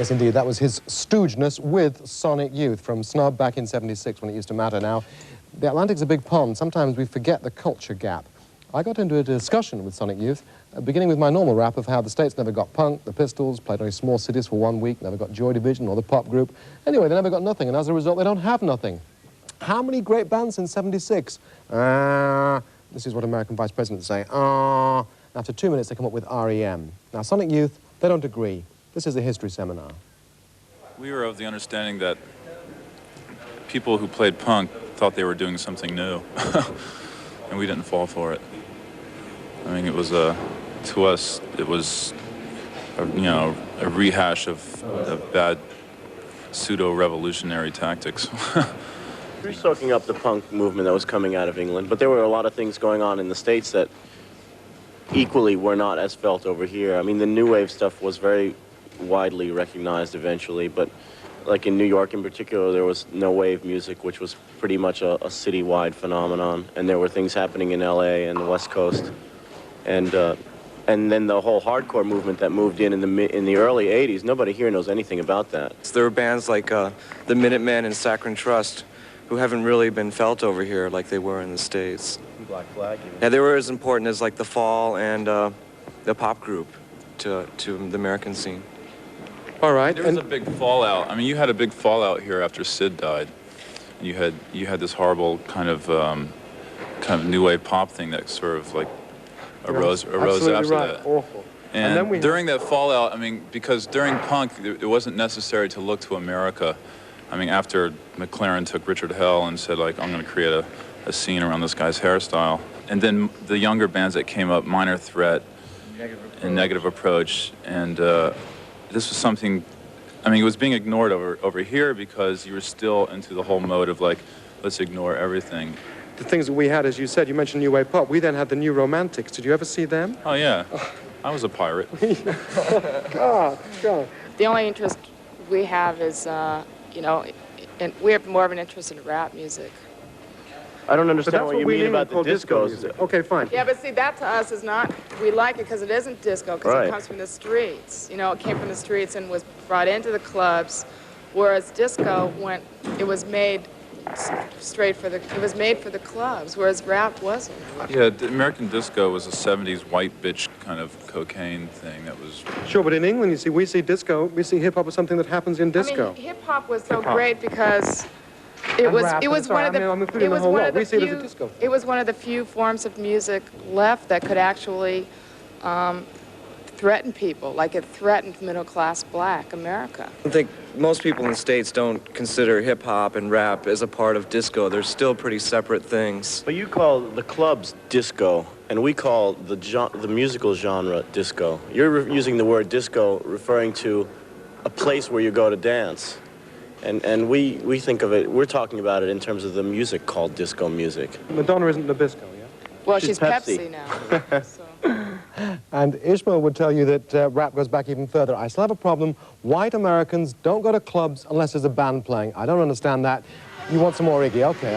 Yes, indeed. That was his stoogeness with Sonic Youth from Snub back in '76 when it used to matter. Now, the Atlantic's a big pond. Sometimes we forget the culture gap. I got into a discussion with Sonic Youth, beginning with my normal rap of how the States never got punk, the Pistols played only small cities for 1 week, never got Joy Division or the pop group. Anyway, they never got nothing, and as a result, they don't have nothing. How many great bands in '76? This is what American vice presidents say. After 2 minutes, they come up with REM. Now, Sonic Youth, they don't agree. This is a history seminar. We were of the understanding that people who played punk thought they were doing something new, and we didn't fall for it. I mean, it was to us, it was, a rehash of bad pseudo-revolutionary tactics. We were soaking up the punk movement that was coming out of England, but there were a lot of things going on in the States that equally were not as felt over here. I mean, the new wave stuff was very widely recognized eventually, but like in New York in particular, there was no wave music, which was pretty much a citywide phenomenon, and there were things happening in LA and the West Coast, and then the whole hardcore movement that moved in the early '80s. Nobody here knows anything about that. There were bands like the Minutemen and Saccharine Trust who haven't really been felt over here like they were in the States. Black Flag. Yeah, they were as important as like the Fall and the pop group to the American scene. All right. There was a big fallout. I mean, you had a big fallout here after Sid died. You had this horrible kind of new wave pop thing that sort of like arose after that. Awful. And then during that fallout, I mean, because during punk, it wasn't necessary to look to America. I mean, after McLaren took Richard Hell and said, like, I'm going to create a scene around this guy's hairstyle. And then the younger bands that came up, Minor Threat and Negative Approach, and this was something, I mean, it was being ignored over here because you were still into the whole mode of, like, let's ignore everything. The things that we had, as you said, you mentioned New Wave Pop. We then had the New Romantics. Did you ever see them? Oh, yeah. I was a pirate. God. The only interest we have is, we have more of an interest in rap music. I don't understand what you mean about the disco music. Okay, fine. Yeah, but see, that to us is not, we like it because it isn't disco, because it comes from the streets. You know, it came from the streets and was brought into the clubs, whereas disco it was made it was made for the clubs, whereas rap wasn't. Yeah, American disco was a '70s white bitch kind of cocaine thing that was... Sure, but in England, you see, we see disco, we see hip-hop as something that happens in disco. I mean, hip-hop was so great because it was one of the few forms of music left that could actually threaten people, like it threatened middle-class black America. I think most people in the States don't consider hip-hop and rap as a part of disco. They're still pretty separate things. But you call the clubs disco, and we call the musical genre disco. You're using the word disco referring to a place where you go to dance. And we think of it, we're talking about it in terms of the music called disco music. Madonna isn't Nabisco, yeah? Well, she's Pepsi now. So. And Ishmael would tell you that rap goes back even further. I still have a problem. White Americans don't go to clubs unless there's a band playing. I don't understand that. You want some more Iggy? Okay.